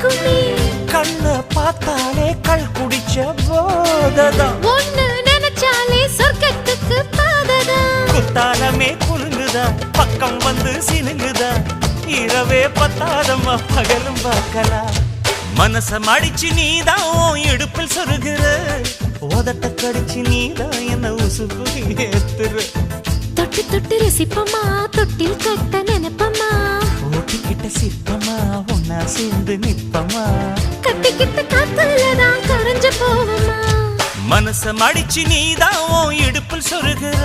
இருக்குமே. கண்ண பார்த்தாலே கள் குடிச்ச போததான். ஒண்ணு நினைச்சாலே சொர்க்கத்துக்கு பாததான். குத்தாலமே குலுங்குதா, பக்கம் வந்து சினுங்குதா, இரவே பத்தாதம்மா பகலும் பார்க்கலாம். மனச மடிச்சு நீதான் இடுப்பில் சொருகிற, உதட்ட கடிச்சு நீதான் என்ன உசுப்பு ஏத்துற. தொட்டு தொட்டு ரசிப்பமா, தொட்டில் கட்ட நினைப்பமா, ஓட்டிக்கிட்ட சிற்பமா ஒன்னா சேர்ந்து நிப்பமா, கட்டிக்கிட்ட காத்துலதான் கரைஞ்சு போவமா. மனச மடிச்சு நீதான் இடுப்பில் சொருகிற.